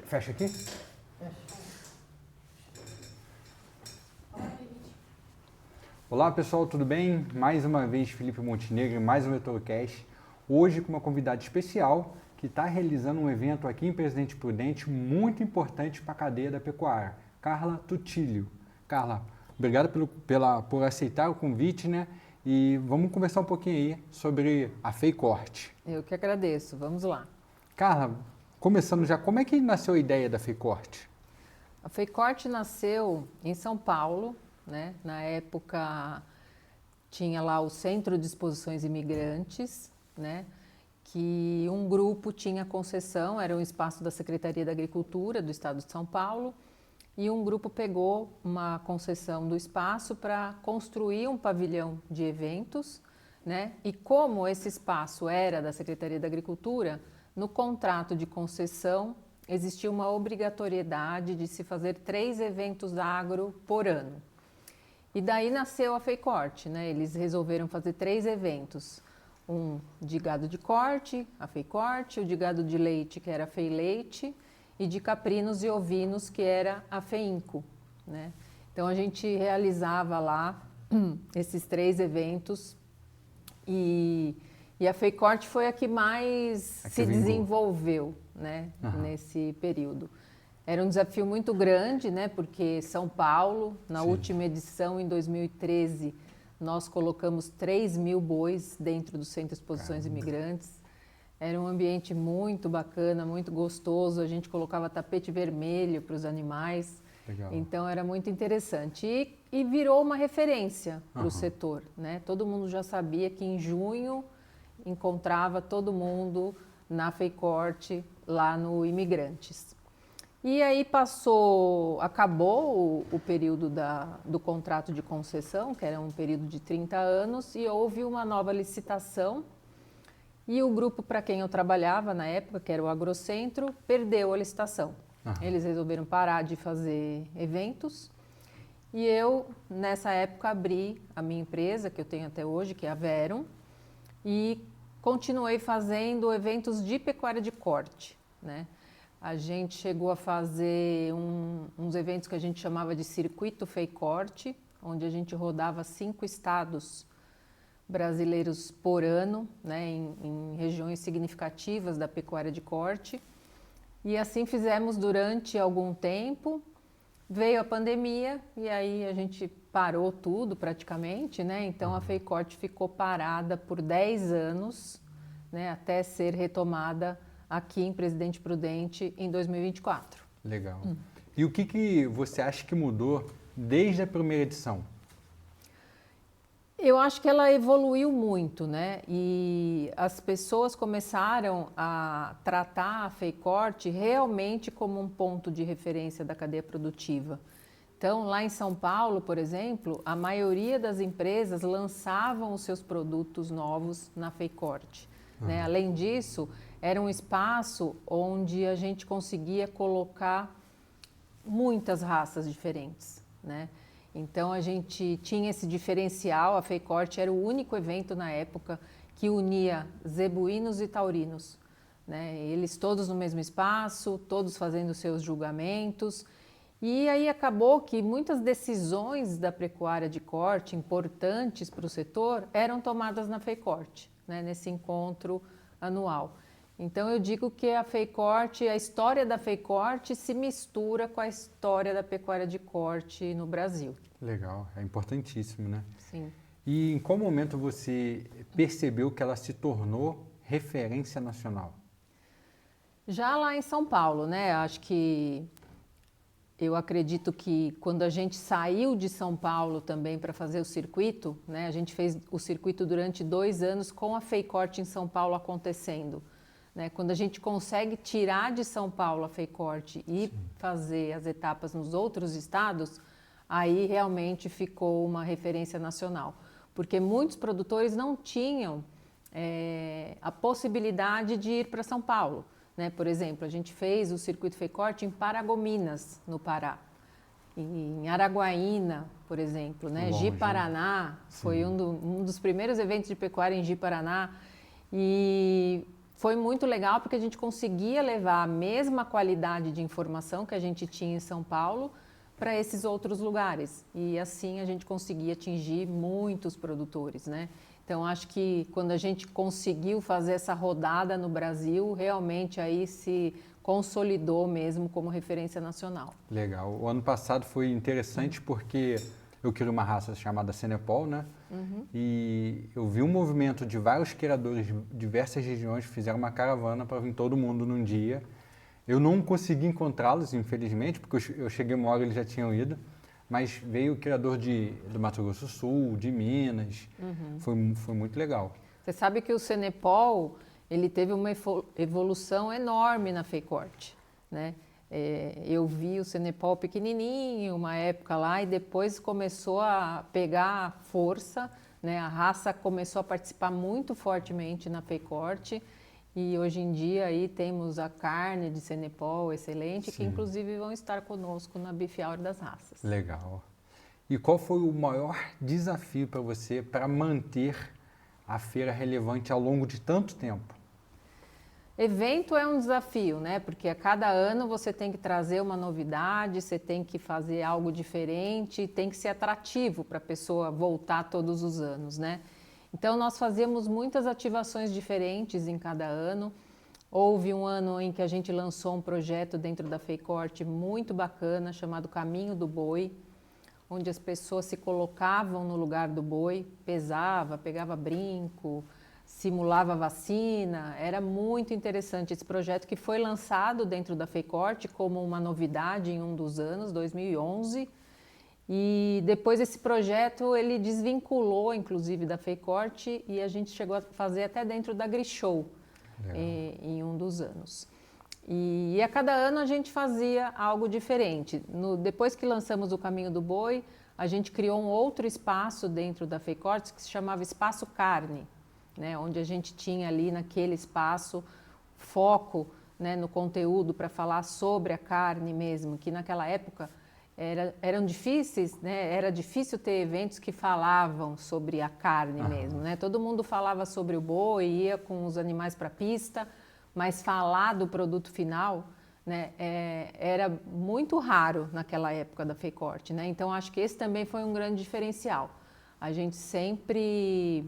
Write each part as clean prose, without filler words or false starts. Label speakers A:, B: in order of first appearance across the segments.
A: Fecha aqui? Olá pessoal, tudo bem? Mais uma vez Felipe Montenegro, mais um EtoloCast. Hoje com uma convidada especial que está realizando um evento aqui em Presidente Prudente muito importante para a cadeia da pecuária, Carla Tutílio. Carla, obrigado por aceitar o convite, né? E vamos conversar um pouquinho aí sobre a FEICORT.
B: Eu que agradeço, vamos lá.
A: Carla, começando já, como é que nasceu a ideia da FEICORT?
B: A FEICORT nasceu em São Paulo, né? Na época tinha lá o Centro de Exposições Imigrantes, né? Que um grupo tinha concessão, era um espaço da Secretaria da Agricultura do Estado de São Paulo, e um grupo pegou uma concessão do espaço para construir um pavilhão de eventos, né? E como esse espaço era da Secretaria da Agricultura, no contrato de concessão existia uma obrigatoriedade de se fazer 3 eventos agro por ano. E daí nasceu a FEICORT, né? Eles resolveram fazer 3 eventos. Um de gado de corte, a FEICORT, o de gado de leite, que era a FEILEITE, e de caprinos e ovinos, que era a FEINCO, né? Então a gente realizava lá esses 3 eventos e a FEICORT foi a que mais se desenvolveu, né, nesse período. Era um desafio muito grande, né, porque São Paulo, na última edição, em 2013, nós colocamos 3.000 bois dentro do Centro de Exposições Imigrantes. Era um ambiente muito bacana, muito gostoso. A gente colocava tapete vermelho para os animais.
A: Legal.
B: Então era muito interessante. E virou uma referência para o setor, né? Todo mundo já sabia que em junho encontrava todo mundo na FEICORT lá no Imigrantes. E aí acabou o período do contrato de concessão, que era um período de 30 anos, e houve uma nova licitação. E o grupo para quem eu trabalhava na época, que era o Agrocentro, perdeu a licitação. Eles resolveram parar de fazer eventos. E eu, nessa época, abri a minha empresa, que eu tenho até hoje, que é a Verum, e continuei fazendo eventos de pecuária de corte, né? A gente chegou a fazer uns eventos que a gente chamava de Circuito FEICORT, onde a gente rodava 5 estados brasileiros por ano, né, em regiões significativas da pecuária de corte. E assim fizemos durante algum tempo. Veio a pandemia e aí a gente parou tudo praticamente, né? Então a FEICORT ficou parada por 10 anos, né, até ser retomada aqui em Presidente Prudente em 2024.
A: Legal. E o que você acha que mudou desde a primeira edição?
B: Eu acho que ela evoluiu muito, né? E as pessoas começaram a tratar a FEICORT realmente como um ponto de referência da cadeia produtiva. Então, lá em São Paulo, por exemplo, a maioria das empresas lançavam os seus produtos novos na FEICORT, né? Além disso, era um espaço onde a gente conseguia colocar muitas raças diferentes, né? Então a gente tinha esse diferencial, a FEICORT era o único evento na época que unia zebuínos e taurinos, né? Eles todos no mesmo espaço, todos fazendo seus julgamentos. E aí acabou que muitas decisões da pecuária de corte importantes para o setor eram tomadas na FEICORT, né? Nesse encontro anual. Então eu digo que a FEICORT, a história da FEICORT se mistura com a história da pecuária de corte no Brasil.
A: Legal, é importantíssimo, né?
B: Sim.
A: E em qual momento você percebeu que ela se tornou referência nacional?
B: Já lá em São Paulo, né? Acho que eu acredito que quando a gente saiu de São Paulo também para fazer o circuito, né? A gente fez o circuito durante 2 anos com a FEICORT em São Paulo acontecendo. Né? Quando a gente consegue tirar de São Paulo a FEICORT e fazer as etapas nos outros estados, aí realmente ficou uma referência nacional. Porque muitos produtores não tinham a possibilidade de ir para São Paulo. Né? Por exemplo, a gente fez o circuito FEICORT em Paragominas, no Pará. Em Araguaína, por exemplo, né? Ji-Paraná foi um dos primeiros eventos de pecuária em Ji-Paraná. E foi muito legal porque a gente conseguia levar a mesma qualidade de informação que a gente tinha em São Paulo para esses outros lugares. E assim a gente conseguia atingir muitos produtores, né? Então, acho que quando a gente conseguiu fazer essa rodada no Brasil, realmente aí se consolidou mesmo como referência nacional.
A: Legal. O ano passado foi interessante porque eu criei uma raça chamada Senepol, né? E eu vi um movimento de vários criadores de diversas regiões que fizeram uma caravana para vir todo mundo num dia. Eu não consegui encontrá-los, infelizmente, porque eu cheguei uma hora e eles já tinham ido. Mas veio o criador do Mato Grosso do Sul, de Minas. Foi muito legal.
B: Você sabe que o Senepol, ele teve uma evolução enorme na FEICORT, né? Eu vi o Senepol pequenininho, uma época lá, e depois começou a pegar força, né? A raça começou a participar muito fortemente na FEICORT. E hoje em dia aí temos a carne de Senepol excelente, que inclusive vão estar conosco na Beef Hour das Raças.
A: Legal. E qual foi o maior desafio para você para manter a feira relevante ao longo de tanto tempo?
B: Evento é um desafio, né? Porque a cada ano você tem que trazer uma novidade, você tem que fazer algo diferente, tem que ser atrativo para a pessoa voltar todos os anos, né? Então, nós fazíamos muitas ativações diferentes em cada ano. Houve um ano em que a gente lançou um projeto dentro da FEICORT muito bacana, chamado Caminho do Boi, onde as pessoas se colocavam no lugar do boi, pesava, pegava brinco, simulava vacina. Era muito interessante esse projeto, que foi lançado dentro da FEICORT como uma novidade em um dos anos, 2011. E depois esse projeto ele desvinculou, inclusive, da FEICORT, e a gente chegou a fazer até dentro da Grishow em um dos anos. E a cada ano a gente fazia algo diferente. Depois que lançamos o Caminho do Boi, a gente criou um outro espaço dentro da FEICORT que se chamava Espaço Carne, né, onde a gente tinha ali naquele espaço foco, né, no conteúdo para falar sobre a carne mesmo, que naquela época eram difíceis, né? Era difícil ter eventos que falavam sobre a carne mesmo, né? Todo mundo falava sobre o boi, ia com os animais para a pista, mas falar do produto final, né, era muito raro naquela época da FEICORT, né? Então, acho que esse também foi um grande diferencial. A gente sempre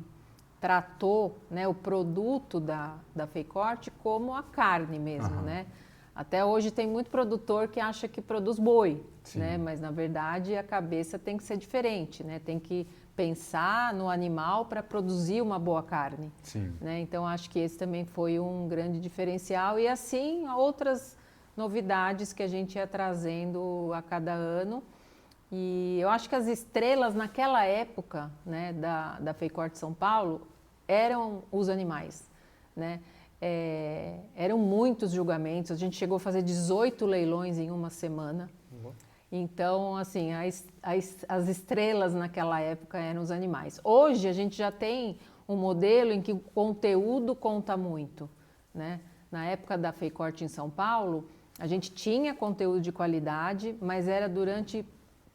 B: tratou, né, o produto da FEICORT como a carne mesmo, né? Até hoje tem muito produtor que acha que produz boi, né? Mas na verdade a cabeça tem que ser diferente, né? Tem que pensar no animal para produzir uma boa carne, né? Então acho que esse também foi um grande diferencial, e assim outras novidades que a gente ia trazendo a cada ano. E eu acho que as estrelas naquela época, né, da FEICORT São Paulo eram os animais, né? Eram muitos julgamentos, a gente chegou a fazer 18 leilões em uma semana. Então, assim, as estrelas naquela época eram os animais. Hoje a gente já tem um modelo em que o conteúdo conta muito, né? Na época da FEICORT em São Paulo, a gente tinha conteúdo de qualidade, mas era durante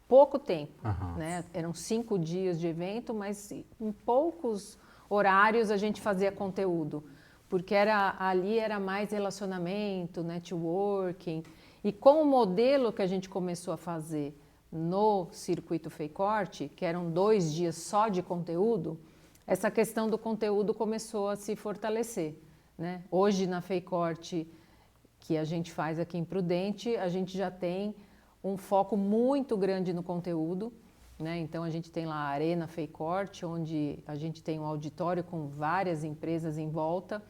B: pouco tempo, né? Eram 5 dias de evento, mas em poucos horários a gente fazia conteúdo, porque ali era mais relacionamento, networking. E com o modelo que a gente começou a fazer no circuito FEICORT, que eram 2 dias só de conteúdo, essa questão do conteúdo começou a se fortalecer, né? Hoje na FEICORT, que a gente faz aqui em Prudente, a gente já tem um foco muito grande no conteúdo, né? Então a gente tem lá a Arena FEICORT, onde a gente tem um auditório com várias empresas em volta,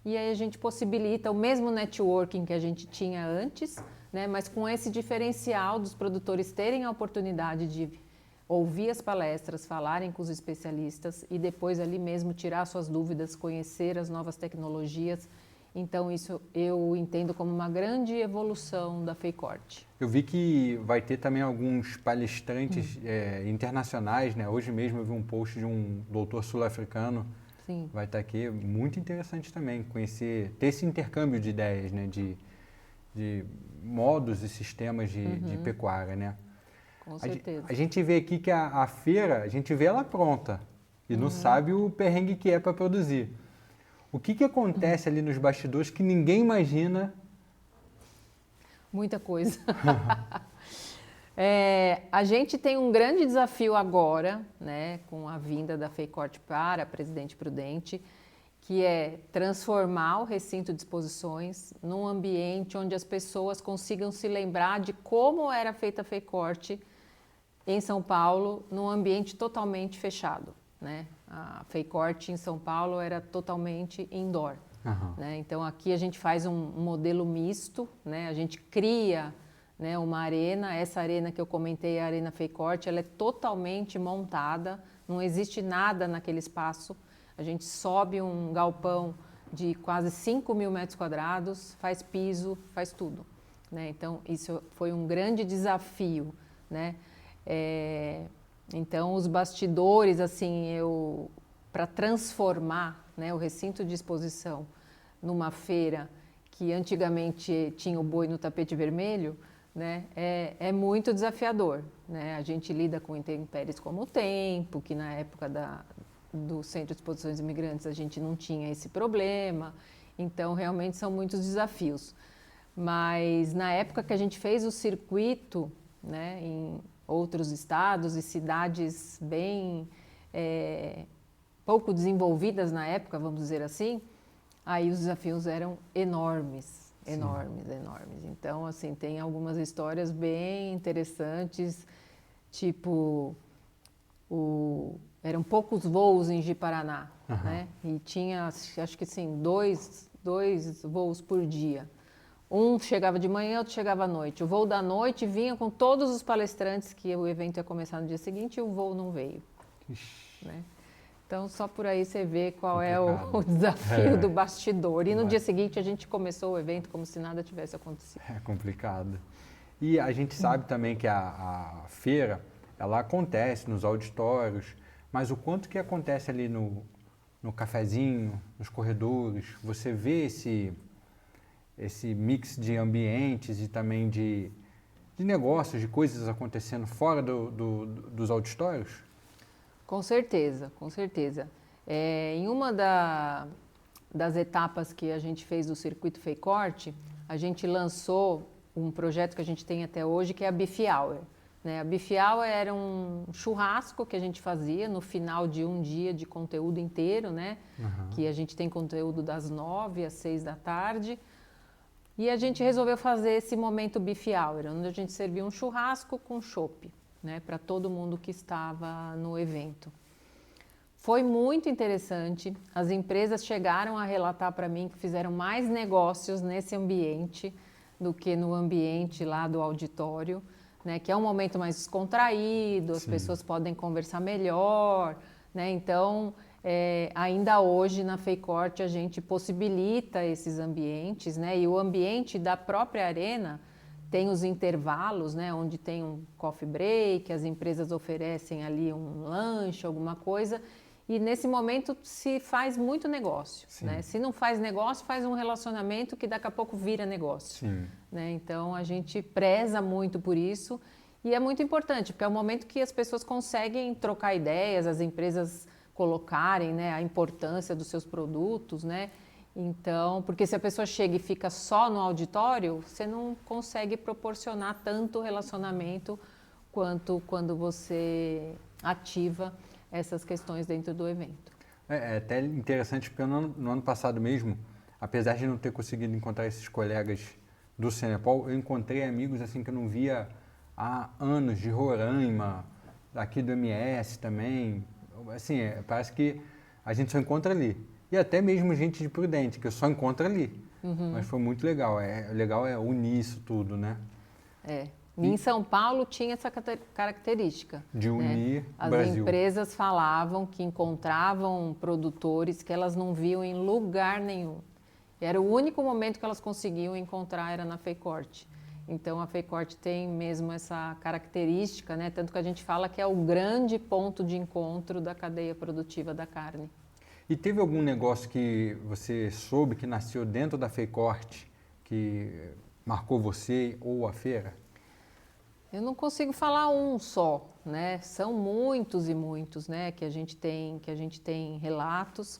B: e aí a gente possibilita o mesmo networking que a gente tinha antes, né? Mas com esse diferencial dos produtores terem a oportunidade de ouvir as palestras, falarem com os especialistas e depois ali mesmo tirar suas dúvidas, conhecer as novas tecnologias. Então isso eu entendo como uma grande evolução da FEICORT.
A: Eu vi que vai ter também alguns palestrantes internacionais, né? Hoje mesmo eu vi um post de um doutor sul-africano.
B: Sim.
A: Vai estar aqui, muito interessante também, ter esse intercâmbio de ideias, né? De modos e sistemas de pecuária, né?
B: Com certeza.
A: A gente vê aqui que a feira, a gente vê ela pronta e não sabe o perrengue que é para produzir. O que acontece ali nos bastidores que ninguém imagina?
B: Muita coisa. A gente tem um grande desafio agora, né, com a vinda da FEICORT para a Presidente Prudente, que é transformar o recinto de exposições num ambiente onde as pessoas consigam se lembrar de como era feita a FEICORT em São Paulo, num ambiente totalmente fechado, né? A FEICORT em São Paulo era totalmente indoor, né? Então aqui a gente faz um modelo misto, né? A gente cria, né, uma arena, essa arena que eu comentei, a Arena FEICORT, ela é totalmente montada, não existe nada naquele espaço. A gente sobe um galpão de quase 5.000 metros quadrados, faz piso, faz tudo, né? Então isso foi um grande desafio, né? Então os bastidores, assim, para transformar, né, o recinto de exposição numa feira que antigamente tinha o boi no tapete vermelho, né, é muito desafiador, né? A gente lida com intempéries como o tempo, que na época do Centro de Exposições Imigrantes a gente não tinha esse problema, então realmente são muitos desafios. Mas na época que a gente fez o circuito, né, em outros estados e cidades bem pouco desenvolvidas na época, vamos dizer assim, aí os desafios eram enormes, enormes, enormes. Então, assim, tem algumas histórias bem interessantes, tipo, eram poucos voos em Ji-Paraná, né? E tinha, acho que sim, dois voos por dia. Um chegava de manhã, outro chegava à noite. O voo da noite vinha com todos os palestrantes, que o evento ia começar no dia seguinte, e o voo não veio, né? Então, só por aí você vê qual é o desafio do bastidor. E no dia seguinte a gente começou o evento como se nada tivesse acontecido.
A: É complicado. E a gente sabe também que a feira, ela acontece nos auditórios, mas o quanto que acontece ali no cafezinho, nos corredores, você vê esse mix de ambientes e também de negócios, de coisas acontecendo fora dos auditórios?
B: Com certeza, com certeza. Em uma das etapas que a gente fez do Circuito FEICORT, a gente lançou um projeto que a gente tem até hoje, que é a Beef Hour, né? A Beef Hour era um churrasco que a gente fazia no final de um dia de conteúdo inteiro, né? Que a gente tem conteúdo das 9 às 6 da tarde. E a gente resolveu fazer esse momento Beef Hour, onde a gente servia um churrasco com chopp, né, para todo mundo que estava no evento. Foi muito interessante, as empresas chegaram a relatar para mim que fizeram mais negócios nesse ambiente do que no ambiente lá do auditório, né, que é um momento mais descontraído, as pessoas podem conversar melhor, né, então ainda hoje na FEICORT a gente possibilita esses ambientes, né, e o ambiente da própria arena tem os intervalos, né, onde tem um coffee break, as empresas oferecem ali um lanche, alguma coisa, e nesse momento se faz muito negócio, né? Se não faz negócio, faz um relacionamento que daqui a pouco vira negócio, né? Então a gente preza muito por isso e é muito importante, porque é o momento que as pessoas conseguem trocar ideias, as empresas colocarem, né, a importância dos seus produtos, né? Então, porque se a pessoa chega e fica só no auditório, você não consegue proporcionar tanto relacionamento quanto quando você ativa essas questões dentro do evento.
A: É até interessante porque no ano passado mesmo, apesar de não ter conseguido encontrar esses colegas do Cenepol, eu encontrei amigos assim que eu não via há anos, de Roraima, aqui do MS também. Assim, parece que a gente só encontra ali. E até mesmo gente de Prudente, que eu só encontro ali. Mas foi muito legal. Legal é unir isso tudo, né?
B: Em São Paulo tinha essa característica.
A: De unir
B: o
A: Brasil.
B: As empresas falavam que encontravam produtores que elas não viam em lugar nenhum. E era o único momento que elas conseguiam encontrar era na FEICORT. Então a FEICORT tem mesmo essa característica, né? Tanto que a gente fala que é o grande ponto de encontro da cadeia produtiva da carne.
A: E teve algum negócio que você soube que nasceu dentro da FEICORT que marcou você ou a feira?
B: Eu não consigo falar um só, né? São muitos e muitos, né? Que a gente tem relatos.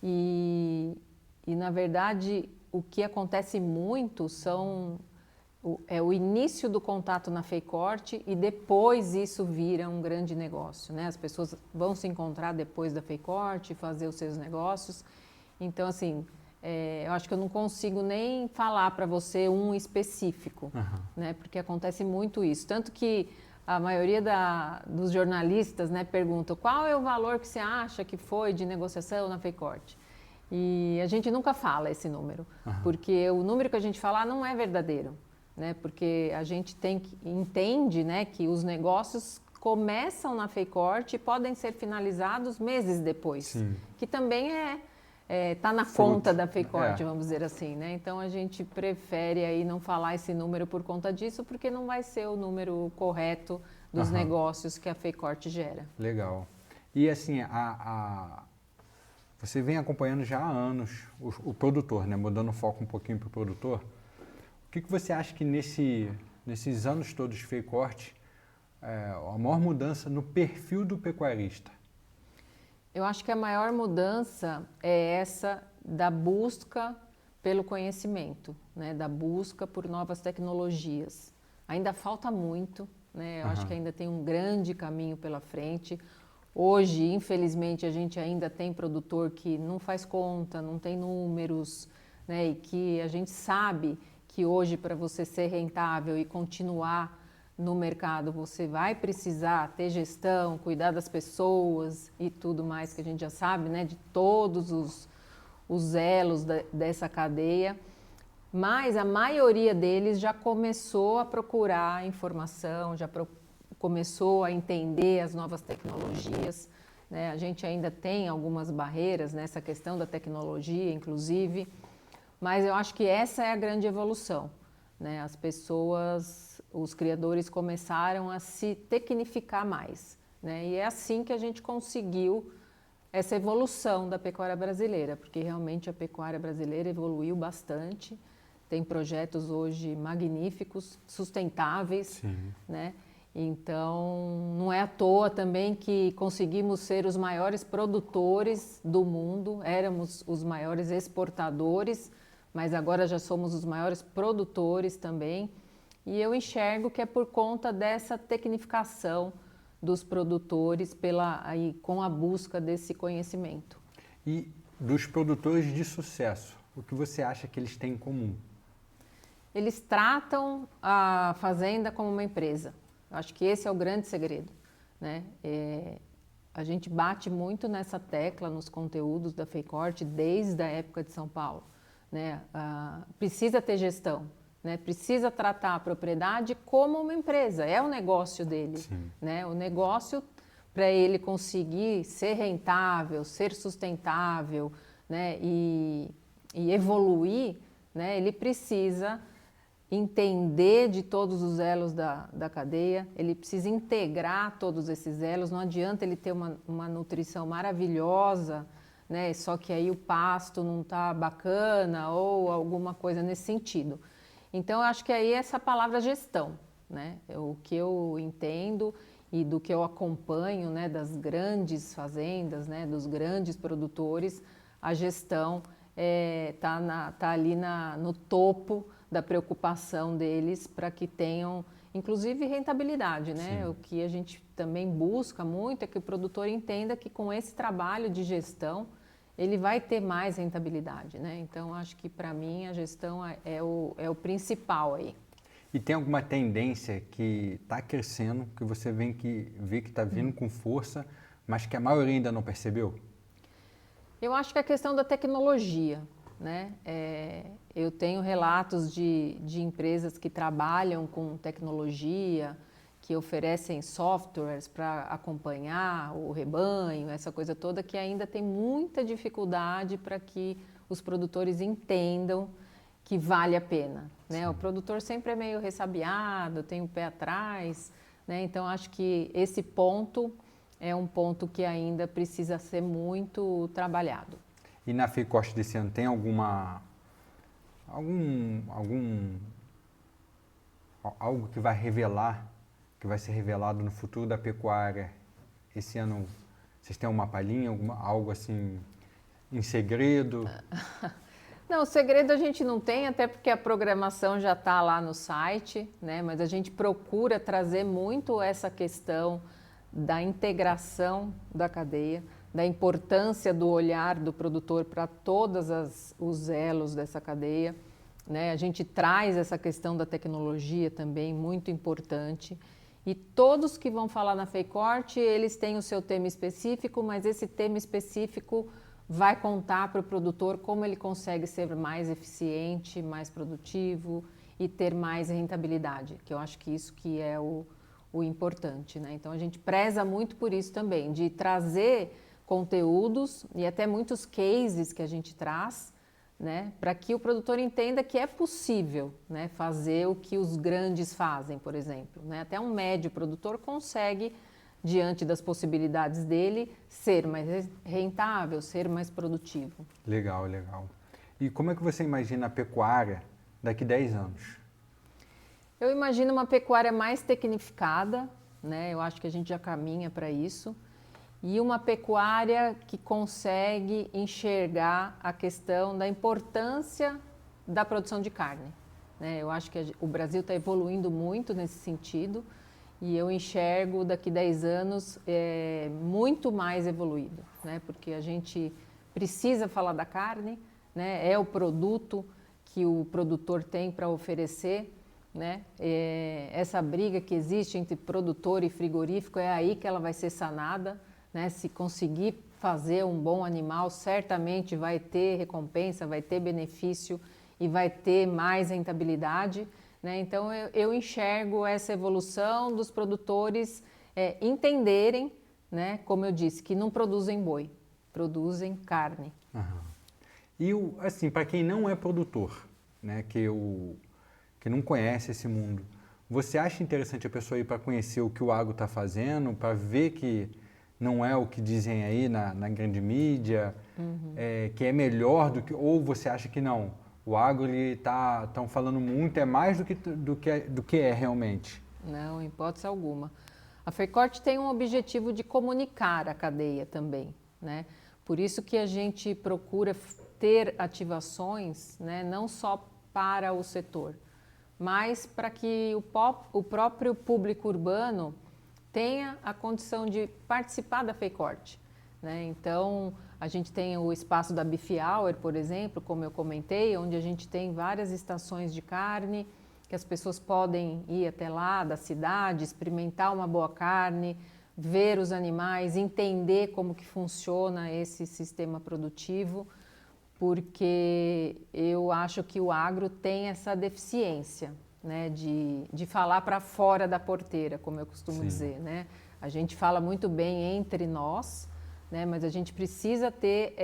B: E na verdade, o que acontece muito é o início do contato na FEICORT e depois isso vira um grande negócio, né? As pessoas vão se encontrar depois da FEICORT, fazer os seus negócios. Então, assim, eu acho que eu não consigo nem falar para você um específico, né? Porque acontece muito isso. Tanto que a maioria dos jornalistas, né, perguntam qual é o valor que você acha que foi de negociação na FEICORT. E a gente nunca fala esse número, porque o número que a gente fala não é verdadeiro, né? Porque a gente entende, né, que os negócios começam na FEICORT e podem ser finalizados meses depois,
A: Sim.
B: que também está na conta da FEICORT, vamos dizer assim, né? Então a gente prefere aí não falar esse número por conta disso, porque não vai ser o número correto dos negócios que a FEICORT gera.
A: Legal. E assim, você vem acompanhando já há anos o produtor, né? Mudando o foco um pouquinho para o produtor. O que você acha que nesses anos todos de FEICORT, a maior mudança no perfil do pecuarista?
B: Eu acho que a maior mudança é essa da busca pelo conhecimento, né? Da busca por novas tecnologias. Ainda falta muito, né? Eu acho que ainda tem um grande caminho pela frente. Hoje, infelizmente, a gente ainda tem produtor que não faz conta, não tem números, né? E que a gente sabe que hoje, para você ser rentável e continuar no mercado, você vai precisar ter gestão, cuidar das pessoas e tudo mais que a gente já sabe, né? De todos os elos dessa cadeia. Mas a maioria deles já começou a procurar informação, começou a entender as novas tecnologias, né? A gente ainda tem algumas barreiras nessa questão da tecnologia, inclusive, mas eu acho que essa é a grande evolução, né? As pessoas, os criadores começaram a se tecnificar mais, né? E é assim que a gente conseguiu essa evolução da pecuária brasileira, porque realmente a pecuária brasileira evoluiu bastante, tem projetos hoje magníficos, sustentáveis, né? Então, não é à toa também que conseguimos ser os maiores produtores do mundo, éramos os maiores exportadores, mas agora já somos os maiores produtores também. E eu enxergo que é por conta dessa tecnificação dos produtores com a busca desse conhecimento.
A: E dos produtores de sucesso, o que você acha que eles têm em comum?
B: Eles tratam a fazenda como uma empresa. Eu acho que esse é o grande segredo, né? A gente bate muito nessa tecla nos conteúdos da FEICORT desde a época de São Paulo, né? Precisa ter gestão, né? Precisa tratar a propriedade como uma empresa, é o negócio dele, né? O negócio, para ele conseguir ser rentável, ser sustentável, né? E evoluir, né? Ele precisa entender de todos os elos da cadeia, ele precisa integrar todos esses elos, não adianta ele ter uma nutrição maravilhosa, né? Só que aí o pasto não está bacana ou alguma coisa nesse sentido. Então, eu acho que aí essa palavra gestão, né? O que eu entendo e do que eu acompanho, né, das grandes fazendas, né, dos grandes produtores, a gestão tá ali no topo da preocupação deles para que tenham, inclusive, rentabilidade, né? O que a gente também busca muito é que o produtor entenda que com esse trabalho de gestão ele vai ter mais rentabilidade, né? Então, acho que para mim a gestão é o principal aí.
A: E tem alguma tendência que está crescendo, que você vê que está vindo com força, mas que a maioria ainda não percebeu?
B: Eu acho que é a questão da tecnologia, né? Eu tenho relatos de empresas que trabalham com tecnologia, que oferecem softwares para acompanhar o rebanho, essa coisa toda, que ainda tem muita dificuldade para que os produtores entendam que vale a pena, né? O produtor sempre é meio ressabiado, tem o pé atrás, né? Então, acho que esse ponto é um ponto que ainda precisa ser muito trabalhado.
A: E na FEICORT desse ano tem algo que vai revelar, que vai ser revelado no futuro da pecuária? Esse ano vocês têm uma palhinha, algo assim em segredo?
B: Não, o segredo a gente não tem, até porque a programação já está lá no site, né? Mas a gente procura trazer muito essa questão da integração da cadeia, da importância do olhar do produtor para todos os elos dessa cadeia, né? A gente traz essa questão da tecnologia também, muito importante. E todos que vão falar na FEICORT, eles têm o seu tema específico, mas esse tema específico vai contar para o produtor como ele consegue ser mais eficiente, mais produtivo e ter mais rentabilidade, que eu acho que isso que é o importante, né? Então a gente preza muito por isso também, de trazer conteúdos e até muitos cases que a gente traz, né, para que o produtor entenda que é possível, né, fazer o que os grandes fazem, por exemplo, né? Até um médio produtor consegue, diante das possibilidades dele, ser mais rentável, ser mais produtivo.
A: Legal, legal. E como é que você imagina a pecuária daqui 10 anos?
B: Eu imagino uma pecuária mais tecnificada, né? Eu acho que a gente já caminha para isso. E uma pecuária que consegue enxergar a questão da importância da produção de carne, né? Eu acho que o Brasil está evoluindo muito nesse sentido e eu enxergo daqui 10 anos muito mais evoluído, né? Porque a gente precisa falar da carne, né? É o produto que o produtor tem para oferecer, né? Essa briga que existe entre produtor e frigorífico é aí que ela vai ser sanada, né? Se conseguir fazer um bom animal, certamente vai ter recompensa, vai ter benefício e vai ter mais rentabilidade, né? Então eu enxergo essa evolução dos produtores entenderem, né? Como eu disse, que não produzem boi, produzem carne.
A: Aham. E assim, para quem não é produtor, né, que não conhece esse mundo, você acha interessante a pessoa ir para conhecer o que o agro está fazendo, para ver que não é o que dizem aí na grande mídia, que é melhor do que... Ou você acha que não, o agro estão falando muito, é mais do que é realmente?
B: Não, em hipótese alguma. A FEICORT tem um objetivo de comunicar a cadeia também, né? Por isso que a gente procura ter ativações, né, não só para o setor, mas para que o próprio público urbano tenha a condição de participar da FEICORT, né? Então, a gente tem o espaço da Beef Hour, por exemplo, como eu comentei, onde a gente tem várias estações de carne, que as pessoas podem ir até lá da cidade, experimentar uma boa carne, ver os animais, entender como que funciona esse sistema produtivo, porque eu acho que o agro tem essa deficiência, né, de falar para fora da porteira, como eu costumo
A: Sim.
B: dizer, né? A gente fala muito bem entre nós, né, mas a gente precisa ter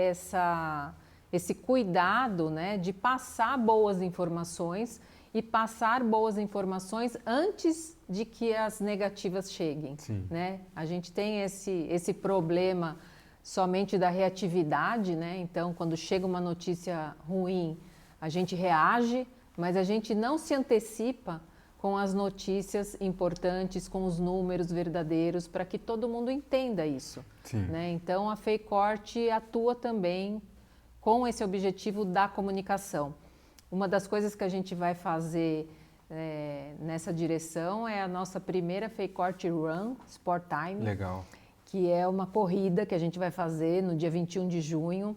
B: esse cuidado, né, de passar boas informações e passar boas informações antes de que as negativas cheguem, né? A gente tem esse problema somente da reatividade, né? Então, quando chega uma notícia ruim, a gente reage, mas a gente não se antecipa com as notícias importantes, com os números verdadeiros, para que todo mundo entenda isso, né? Então, a FEICORT atua também com esse objetivo da comunicação. Uma das coisas que a gente vai fazer nessa direção é a nossa primeira FEICORT Run, Sport Time.
A: Legal.
B: Que é uma corrida que a gente vai fazer no dia 21 de junho,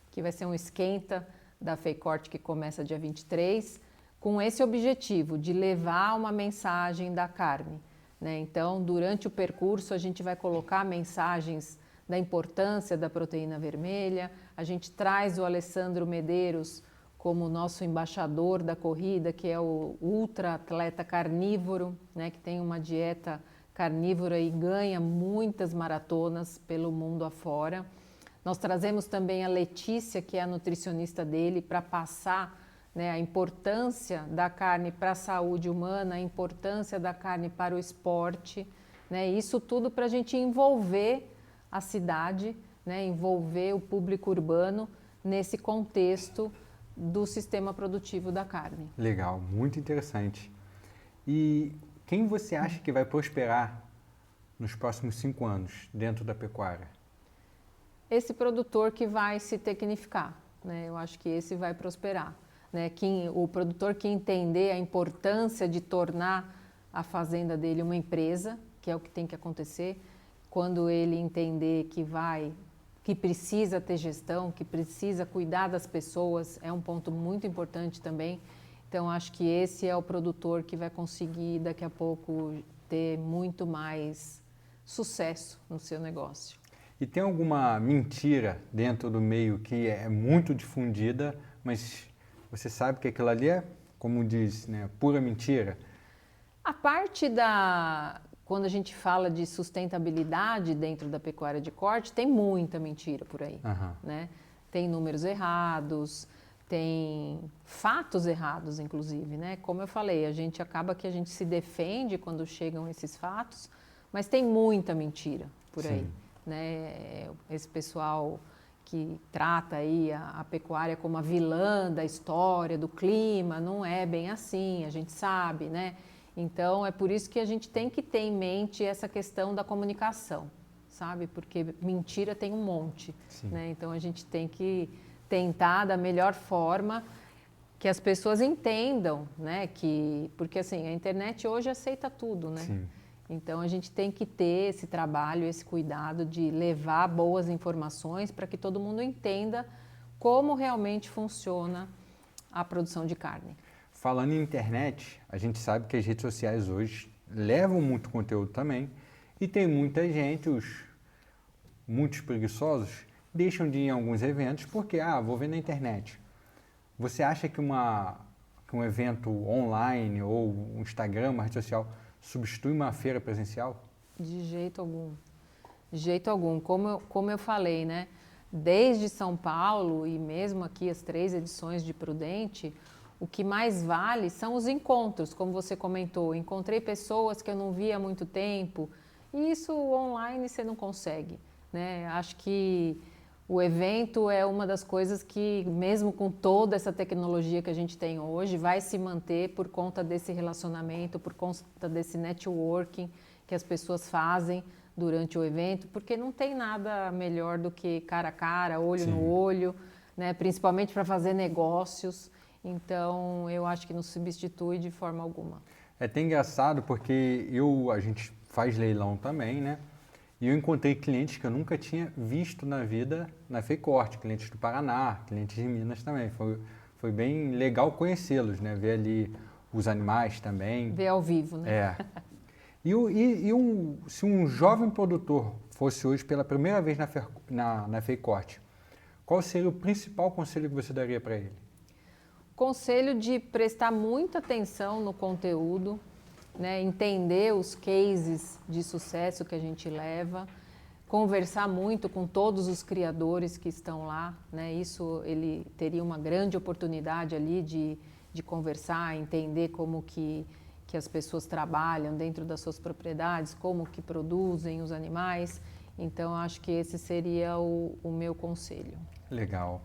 B: que vai ser um esquenta da FEICORT que começa dia 23, com esse objetivo de levar uma mensagem da carne, né? Então, durante o percurso, a gente vai colocar mensagens da importância da proteína vermelha, a gente traz o Alessandro Medeiros como nosso embaixador da corrida, que é o ultra atleta carnívoro, né, que tem uma dieta carnívora e ganha muitas maratonas pelo mundo afora. Nós trazemos também a Letícia, que é a nutricionista dele, para passar, né, a importância da carne para a saúde humana, a importância da carne para o esporte, né, isso tudo para a gente envolver a cidade, né, envolver o público urbano nesse contexto do sistema produtivo da carne.
A: Legal, muito interessante. E quem você acha que vai prosperar nos próximos 5 anos dentro da pecuária?
B: esse produtor que vai se tecnificar, né? Eu acho que esse vai prosperar, né? O produtor que entender a importância de tornar a fazenda dele uma empresa, que é o que tem que acontecer, quando ele entender que precisa ter gestão, que precisa cuidar das pessoas, é um ponto muito importante também. Então, acho que esse é o produtor que vai conseguir, daqui a pouco, ter muito mais sucesso no seu negócio.
A: E tem alguma mentira dentro do meio que é muito difundida, mas você sabe que aquilo ali é, como diz, né, pura mentira?
B: A parte quando a gente fala de sustentabilidade dentro da pecuária de corte, tem muita mentira por aí, né? Tem números errados, tem fatos errados, inclusive, né? Como eu falei, acaba que a gente se defende quando chegam esses fatos, mas tem muita mentira por aí, né? Esse pessoal que trata aí a pecuária como a vilã da história, do clima, não é bem assim, a gente sabe, né? Então, é por isso que a gente tem que ter em mente essa questão da comunicação, sabe? Porque mentira tem um monte, né? Então, a gente tem que tentar da melhor forma que as pessoas entendam, né? Porque, assim, a internet hoje aceita tudo, né?
A: Sim.
B: Então, a gente tem que ter esse trabalho, esse cuidado de levar boas informações para que todo mundo entenda como realmente funciona a produção de carne.
A: Falando em internet, a gente sabe que as redes sociais hoje levam muito conteúdo também e tem muita gente, muitos preguiçosos, deixam de ir em alguns eventos porque, vou ver na internet. Você acha que um evento online ou um Instagram, uma rede social, substitui uma feira presencial?
B: De jeito algum. De jeito algum. Como eu falei, né? Desde São Paulo e mesmo aqui as 3 edições de Prudente, o que mais vale são os encontros, como você comentou. Encontrei pessoas que eu não via há muito tempo e isso online você não consegue, né? Acho que o evento é uma das coisas que, mesmo com toda essa tecnologia que a gente tem hoje, vai se manter por conta desse relacionamento, por conta desse networking que as pessoas fazem durante o evento, porque não tem nada melhor do que cara a cara, olho no olho, né? Principalmente para fazer negócios. Então, eu acho que não substitui de forma alguma.
A: É até engraçado porque a gente faz leilão também, né? E eu encontrei clientes que eu nunca tinha visto na vida na FEICORT, clientes do Paraná, clientes de Minas também. Foi bem legal conhecê-los, né? Ver ali os animais também.
B: Ver ao vivo, né?
A: É. Se um jovem produtor fosse hoje pela primeira vez na FEICORT, qual seria o principal conselho que você daria para ele?
B: Conselho de prestar muita atenção no conteúdo, né? Entender os cases de sucesso que a gente leva, conversar muito com todos os criadores que estão lá, né? Isso ele teria uma grande oportunidade ali de conversar, entender como que as pessoas trabalham dentro das suas propriedades, como que produzem os animais. Então, acho que esse seria o meu conselho.
A: Legal.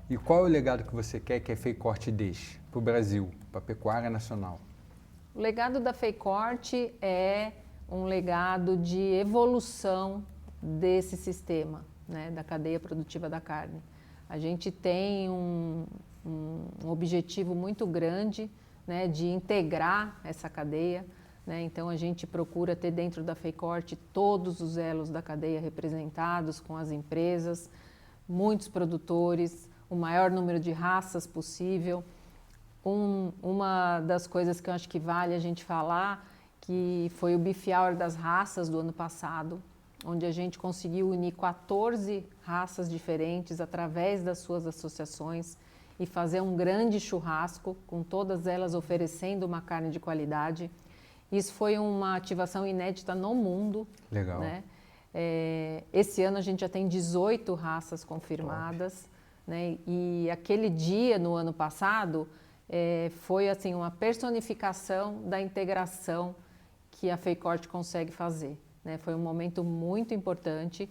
A: E qual é o legado que você quer que a FEICORT deixe para o Brasil, para a pecuária nacional?
B: O legado da FEICORT é um legado de evolução desse sistema, né, da cadeia produtiva da carne. A gente tem um objetivo muito grande, né, de integrar essa cadeia, né? Então a gente procura ter dentro da FEICORT todos os elos da cadeia representados com as empresas, muitos produtores, o maior número de raças possível. Uma das coisas que eu acho que vale a gente falar, que foi o Beef Hour das raças do ano passado, onde a gente conseguiu unir 14 raças diferentes através das suas associações e fazer um grande churrasco, com todas elas oferecendo uma carne de qualidade. Isso foi uma ativação inédita no mundo.
A: Legal.
B: Né? Esse ano a gente já tem 18 raças confirmadas. Né? E aquele dia, no ano passado, foi assim, uma personificação da integração que a FEICORT consegue fazer. Né? Foi um momento muito importante.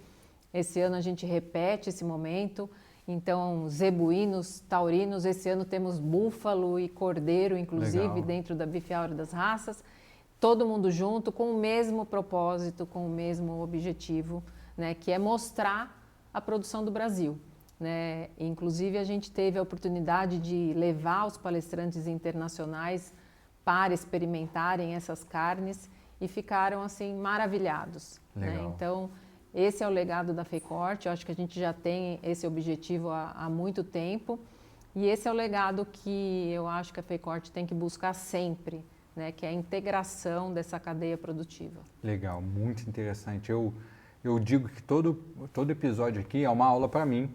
B: Esse ano a gente repete esse momento. Então, zebuínos, taurinos, esse ano temos búfalo e cordeiro, inclusive,
A: Legal.
B: dentro da Beef Hour das raças. Todo mundo junto, com o mesmo propósito, com o mesmo objetivo, né? Que é mostrar a produção do Brasil, né? Inclusive, a gente teve a oportunidade de levar os palestrantes internacionais para experimentarem essas carnes e ficaram assim maravilhados, né? Então, esse é o legado da FEICORT. Eu acho que a gente já tem esse objetivo há muito tempo e esse é o legado que eu acho que a FEICORT tem que buscar sempre, né? Que é a integração dessa cadeia produtiva.
A: Legal, muito interessante. Eu digo que todo episódio aqui é uma aula para mim.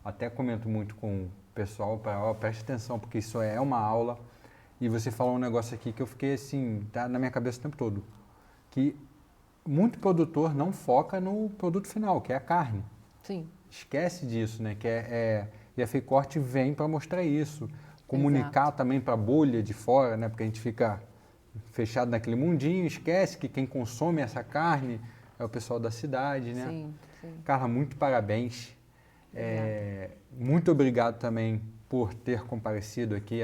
A: Até comento muito com o pessoal para preste atenção, porque isso é uma aula. E você falou um negócio aqui que eu fiquei assim, tá na minha cabeça o tempo todo. Que muito produtor não foca no produto final, que é a carne.
B: Sim.
A: Esquece disso, né? E a FEICORT vem para mostrar isso. Comunicar também para a bolha de fora, né? Porque a gente fica fechado naquele mundinho, esquece que quem consome essa carne é o pessoal da cidade, né?
B: Sim, sim.
A: Carla, muito parabéns. Muito obrigado também por ter comparecido aqui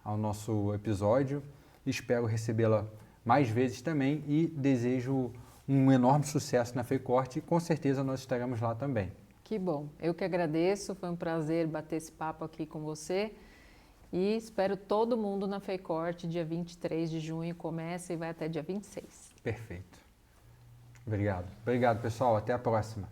A: ao nosso episódio. Espero recebê-la mais vezes também e desejo um enorme sucesso na FEICORT e com certeza nós estaremos lá também.
B: Que bom. Eu que agradeço. Foi um prazer bater esse papo aqui com você. E espero todo mundo na FEICORT, dia 23 de junho, começa e vai até dia 26.
A: Perfeito. Obrigado. Obrigado, pessoal. Até a próxima.